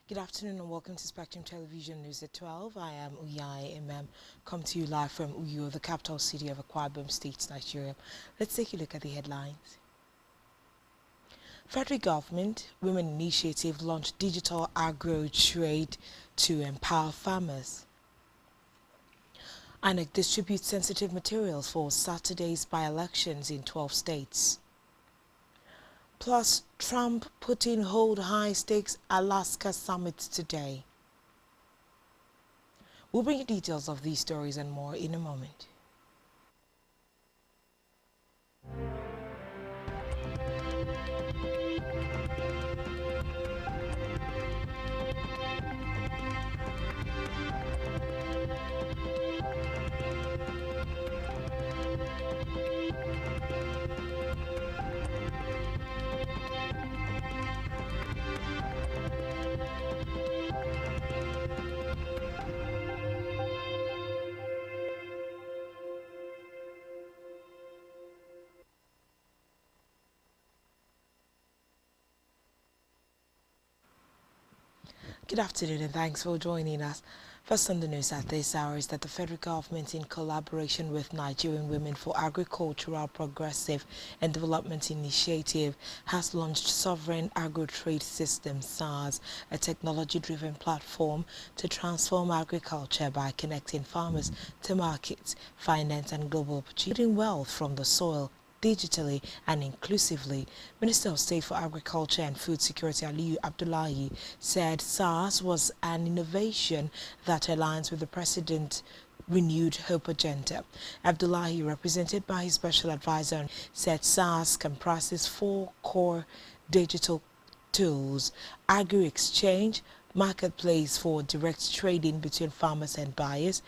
Good afternoon and welcome to Spectrum Television News at 12. I am Uyai Imam, come to you live from Uyo, the capital city of Akwa Ibom State, Nigeria. Let's take a look at the headlines. Federal government women initiative launched digital agro trade to empower farmers. INEC distributes sensitive materials for Saturday's by-elections in 12 states. Plus, Trump, Putin hold high-stakes Alaska summit today. We'll bring you details of these stories and more in a moment. Good afternoon and thanks for joining us. First on the news at this hour is that the federal government, in collaboration with Nigerian Women for Agricultural Progressive and Development Initiative, has launched Sovereign Agro-Trade System (SARS), a technology-driven platform to transform agriculture by connecting farmers to markets, finance and global opportunity, building wealth from the soil digitally and inclusively. Minister of State for Agriculture and Food Security Aliyu Abdullahi said SARS was an innovation that aligns with the President's renewed hope agenda. Abdullahi, represented by his special advisor, said SARS comprises 4 core digital tools: agri-exchange, marketplace for direct trading between farmers and buyers,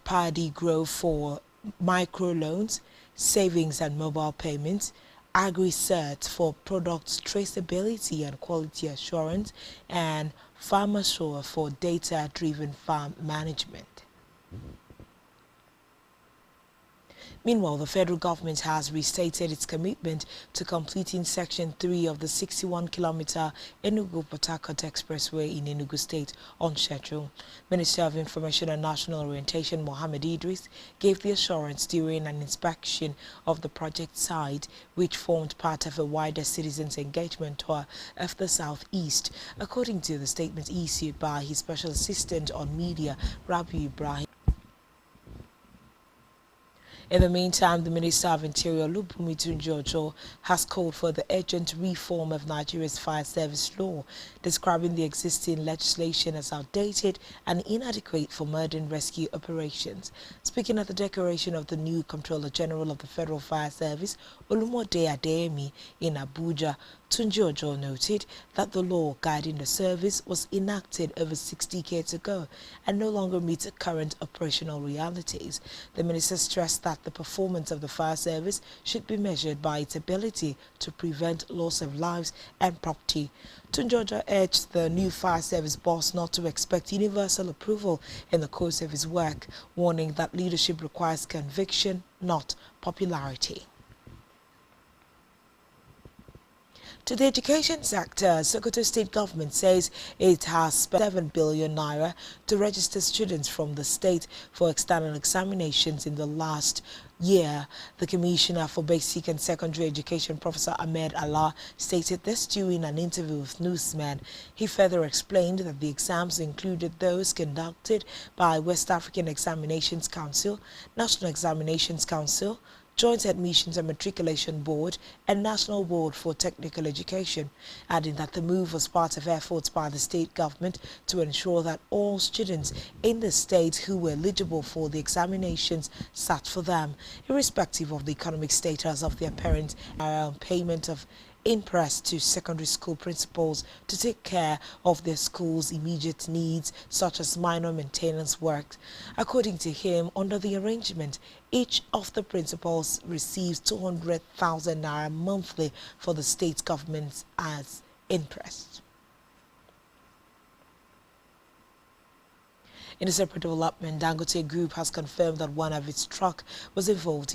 Paddy Grow for microloans, savings and mobile payments, AgriCert for product traceability and quality assurance, and PharmaSure for data-driven farm management. Meanwhile, the federal government has restated its commitment to completing Section 3 of the 61-kilometer Enugu-Port Harcourt Expressway in Enugu State on schedule. Minister of Information and National Orientation Mohammed Idris gave the assurance during an inspection of the project site, which formed part of a wider citizens' engagement tour of the Southeast, according to the statement issued by his special assistant on media, Rabi Ibrahim. In the meantime, the Minister of Interior, Lubumi Tunjojo, has called for the urgent reform of Nigeria's fire service law, describing the existing legislation as outdated and inadequate for modern rescue operations. Speaking at the decoration of the new Comptroller General of the Federal Fire Service, Olumode Adeyemi, in Abuja, Tunjojo noted that the law guiding the service was enacted over 6 decades ago and no longer meets current operational realities. The minister stressed that the performance of the fire service should be measured by its ability to prevent loss of lives and property. Tunjojo urged the new fire service boss not to expect universal approval in the course of his work, warning that leadership requires conviction, not popularity. To the education sector, Sokoto State Government says it has spent 7 billion naira to register students from the state for external examinations in the last year. The Commissioner for Basic and Secondary Education, Professor Ahmed Allah, stated this during an interview with newsmen. He further explained that the exams included those conducted by West African Examinations Council, National Examinations Council, Joint Admissions and Matriculation Board, and National Board for Technical Education, adding that the move was part of efforts by the state government to ensure that all students in the state who were eligible for the examinations sat for them, irrespective of the economic status of their parents, payment of interest to secondary school principals to take care of their school's immediate needs, such as minor maintenance work. According to him, under the arrangement, each of the principals receives 200,000 naira monthly for the state government as interest. In a separate development, Dangote Group has confirmed that one of its truck was involved.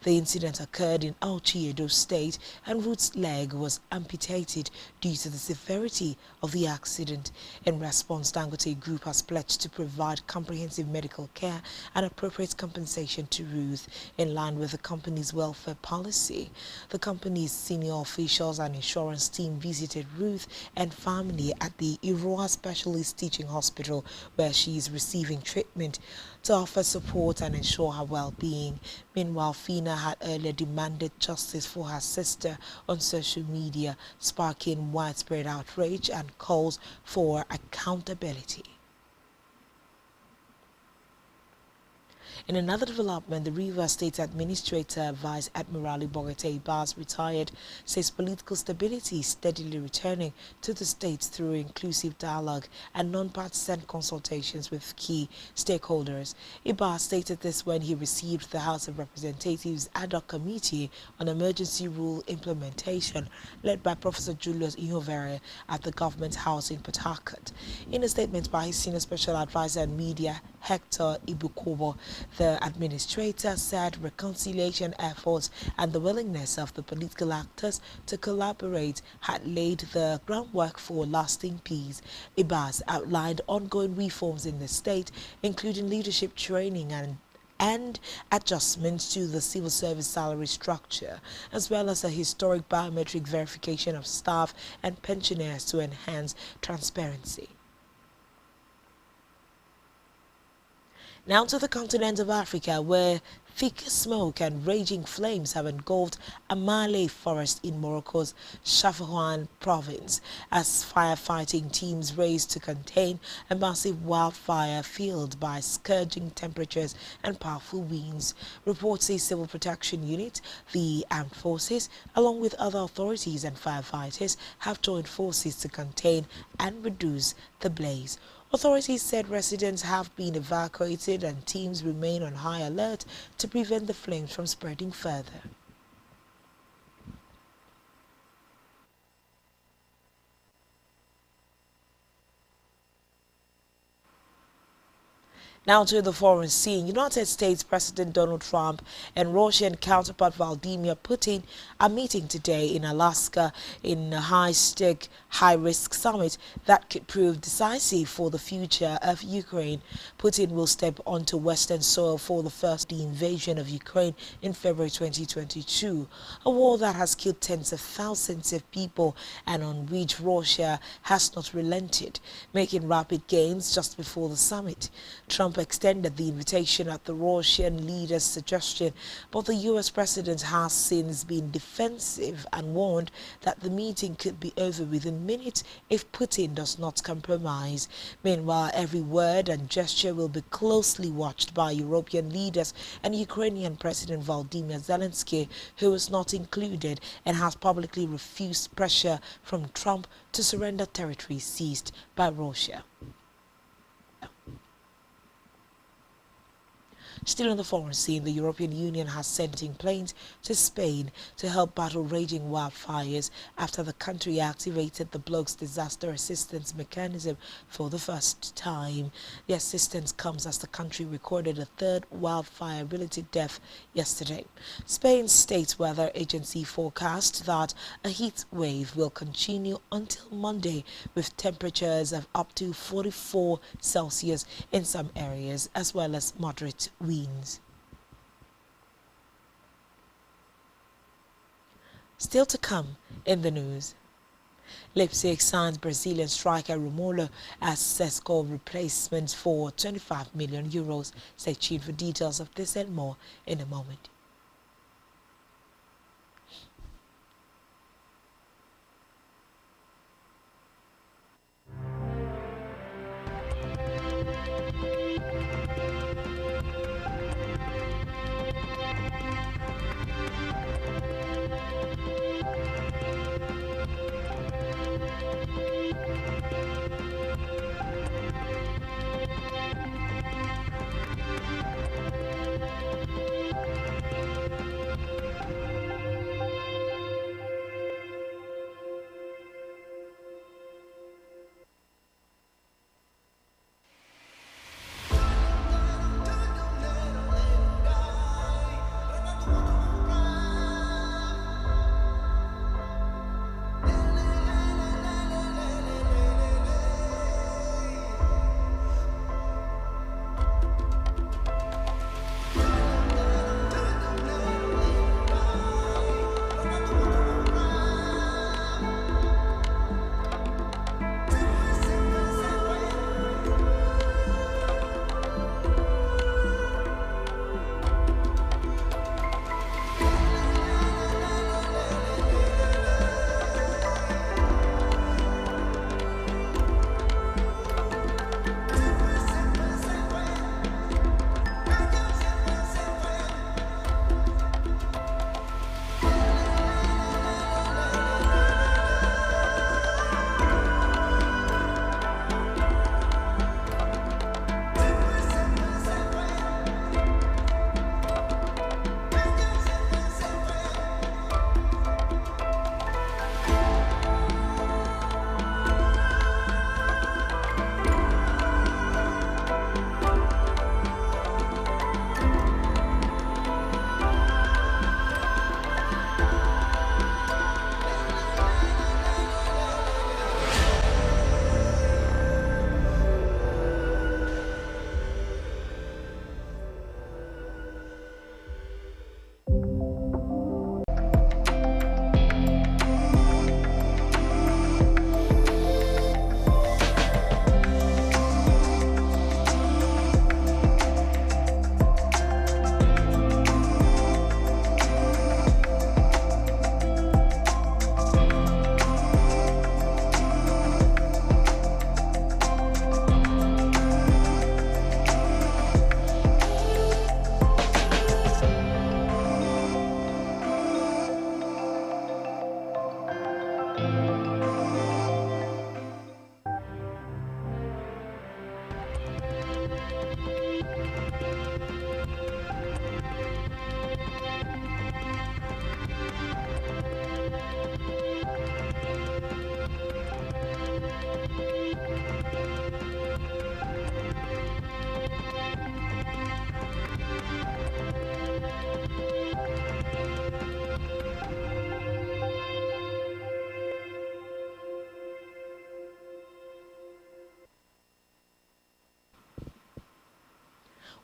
The incident occurred in Auchi, Edo State, and Ruth's leg was amputated due to the severity of the accident. In response, Dangote Group has pledged to provide comprehensive medical care and appropriate compensation to Ruth in line with the company's welfare policy. The company's senior officials and insurance team visited Ruth and family at the Iroa Specialist Teaching Hospital, where she is receiving treatment, to offer support and ensure her well-being. Meanwhile, Phyna'S had earlier demanded justice for her sister on social media, sparking widespread outrage and calls for accountability. In another development, the Rivers State Administrator, Vice Admiral Ibogete Ibas, retired, says political stability is steadily returning to the state through inclusive dialogue and non-partisan consultations with key stakeholders. Ibas stated this when he received the House of Representatives ad hoc committee on emergency rule implementation led by Professor Julius Ihovere at the Government House in Port Harcourt. In a statement by his senior special advisor on media, Hector Ibukobo, the administrator said reconciliation efforts and the willingness of the political actors to collaborate had laid the groundwork for lasting peace. Ibas outlined ongoing reforms in the state, including leadership training and adjustments to the civil service salary structure, as well as a historic biometric verification of staff and pensioners to enhance transparency. Now to the continent of Africa, where thick smoke and raging flames have engulfed a Malay forest in Morocco's Shafahuan province as firefighting teams race to contain a massive wildfire fueled by scourging temperatures and powerful winds. Reports say Civil Protection Unit, the armed forces, along with other authorities and firefighters, have joined forces to contain and reduce the blaze. Authorities said residents have been evacuated and teams remain on high alert to prevent the flames from spreading further. Now to the foreign scene. United States President Donald Trump and Russian counterpart Vladimir Putin are meeting today in Alaska in a high-stake, high-risk summit that could prove decisive for the future of Ukraine. Putin will step onto Western soil for the first invasion of Ukraine in February 2022, a war that has killed tens of thousands of people and on which Russia has not relented, making rapid gains just before the summit. Trump extended the invitation at the Russian leader's suggestion, but the U.S. president has since been defensive and warned that the meeting could be over within minutes if Putin does not compromise. Meanwhile, every word and gesture will be closely watched by European leaders and Ukrainian President Volodymyr Zelensky, who is not included and has publicly refused pressure from Trump to surrender territory seized by Russia. Still on the foreign scene, the European Union has sent in planes to Spain to help battle raging wildfires after the country activated the bloke's disaster assistance mechanism for the first time. The assistance comes as the country recorded a third wildfire-related death yesterday. Spain's state weather agency forecast that a heat wave will continue until Monday with temperatures of up to 44 Celsius in some areas as well as moderate winds. Still to come in the news. Leipzig signs Brazilian striker Romulo as Sesko replacement for €25 million. Stay tuned for details of this and more in a moment.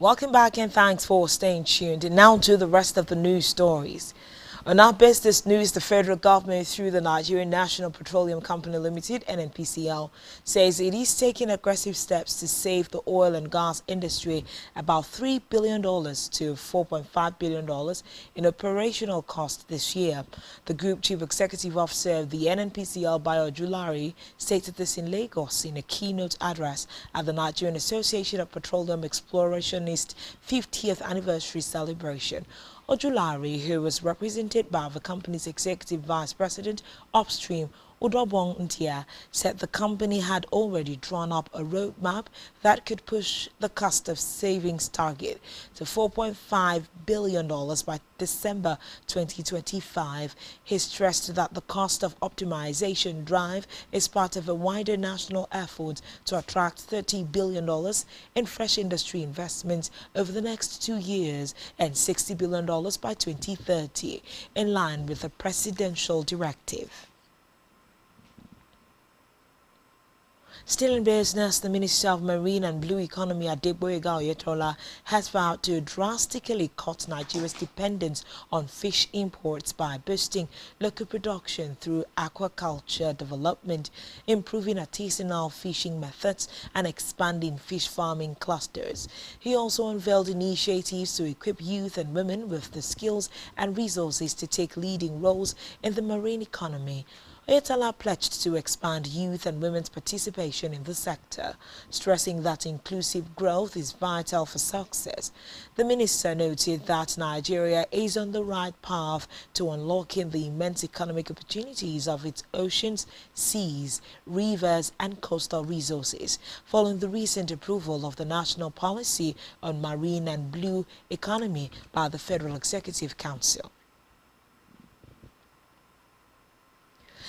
Welcome back and thanks for staying tuned. And now to the rest of the news stories. On our business news, the federal government, through the Nigerian National Petroleum Company Limited (NNPCL), says it is taking aggressive steps to save the oil and gas industry about $3 billion to $4.5 billion in operational costs this year. The Group Chief Executive Officer of the NNPCL, Bayo Julari, stated this in Lagos in a keynote address at the Nigerian Association of Petroleum Explorationists 50th anniversary celebration. Ojulari, who was represented by the company's executive vice president upstream, Udobong Ntia, said the company had already drawn up a roadmap that could push the cost of savings target to $4.5 billion by December 2025. He stressed that the cost of optimization drive is part of a wider national effort to attract $30 billion in fresh industry investments over the next 2 years and $60 billion by 2030, in line with the presidential directive. Still in business, the Minister of Marine and Blue Economy, Adegboyega Oyetola, has vowed to drastically cut Nigeria's dependence on fish imports by boosting local production through aquaculture development, improving artisanal fishing methods, and expanding fish farming clusters. He also unveiled initiatives to equip youth and women with the skills and resources to take leading roles in the marine economy. Oyetola pledged to expand youth and women's participation in the sector, stressing that inclusive growth is vital for success. The minister noted that Nigeria is on the right path to unlocking the immense economic opportunities of its oceans, seas, rivers, and coastal resources, following the recent approval of the National Policy on Marine and Blue Economy by the Federal Executive Council.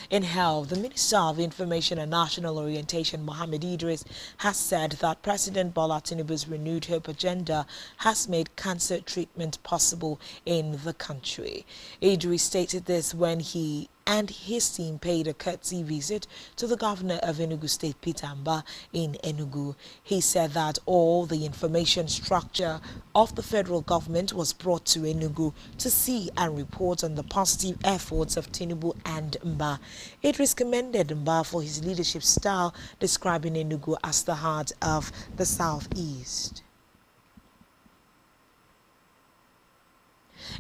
In health, the Minister of Information and National Orientation, Mohammed Idris, has said that President Bola Tinubu's renewed hope agenda has made cancer treatment possible in the country. Idris stated this when he and his team paid a courtesy visit to the governor of Enugu State, Peter Mbah, in Enugu. He said that all the information structure of the federal government was brought to Enugu to see and report on the positive efforts of Tinubu and Mbah. Idris commended Mbah for his leadership style, describing Enugu as the heart of the southeast.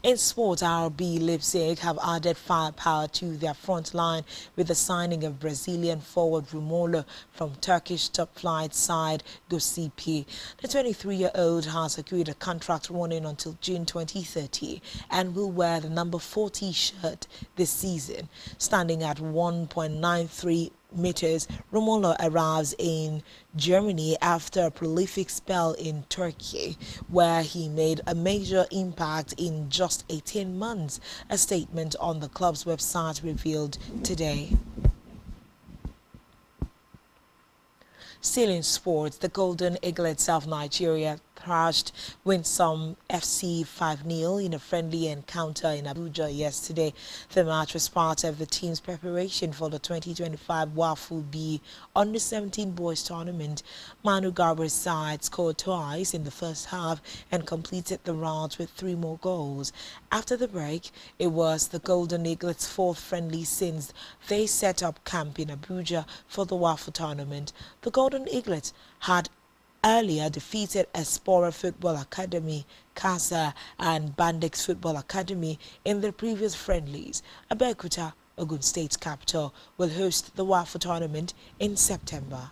In sport, RB Leipzig have added firepower to their front line with the signing of Brazilian forward Romulo from Turkish top-flight side Gosipi. The 23-year-old has agreed a contract running until June 2030 and will wear the number 40 shirt this season. Standing at 1.93 meters, Romulo arrives in Germany after a prolific spell in Turkey, where he made a major impact in just 18 months, a statement on the club's website revealed today. Still in sports, the Golden Eaglets of Nigeria thrashed Winsome FC 5-0 in a friendly encounter in Abuja yesterday. The match was part of the team's preparation for the 2025 WAFU B Under-17 Boys Tournament. Manu Garba's side scored twice in the first half and completed the rout with 3 more goals. After the break, it was the Golden Eaglets' 4th friendly since they set up camp in Abuja for the WAFU tournament. The Golden Eaglets had earlier defeated Espora Football Academy, Casa, and Bandix Football Academy in their previous friendlies. Abeokuta, Ogun State's capital, will host the WAFU tournament in September.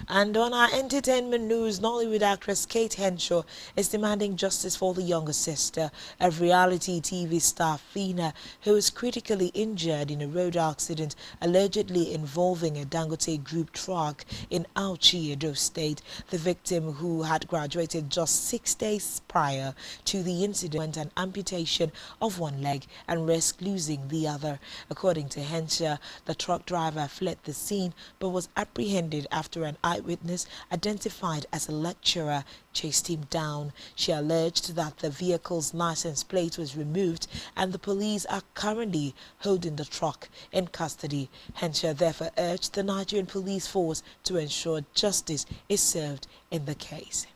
And on our entertainment news, Nollywood actress Kate Henshaw is demanding justice for the younger sister of reality TV star Phyna'S, who was critically injured in a road accident allegedly involving a Dangote group truck in Auchi, Edo State. The victim, who had graduated just 6 days prior to the incident, went an amputation of one leg and risked losing the other. According to Henshaw, the truck driver fled the scene but was apprehended after an eyewitness, identified as a lecturer, chased him down. She alleged that the vehicle's license plate was removed and the police are currently holding the truck in custody. Henshaw therefore urged the Nigerian police force to ensure justice is served in the case.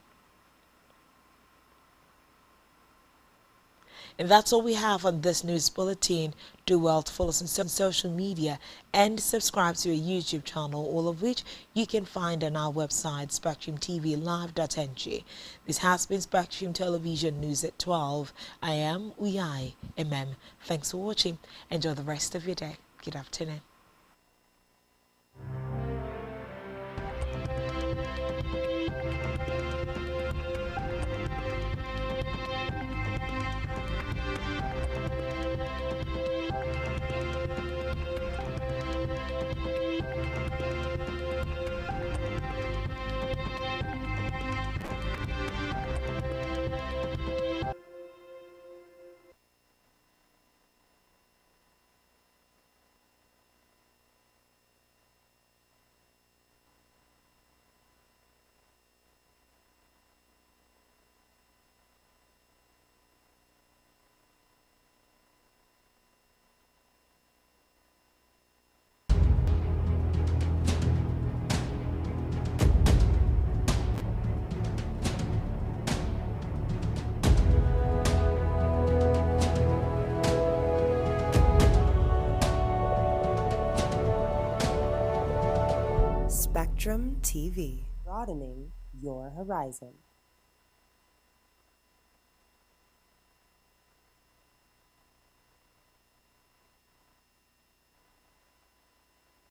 And that's all we have on this news bulletin. Do well to follow us on social media and subscribe to our YouTube channel, all of which you can find on our website, spectrumtvlive.ng. This has been Spectrum Television News at 12. I am Uyai MM. Thanks for watching. Enjoy the rest of your day. Good afternoon. Spectrum TV, broadening your horizon.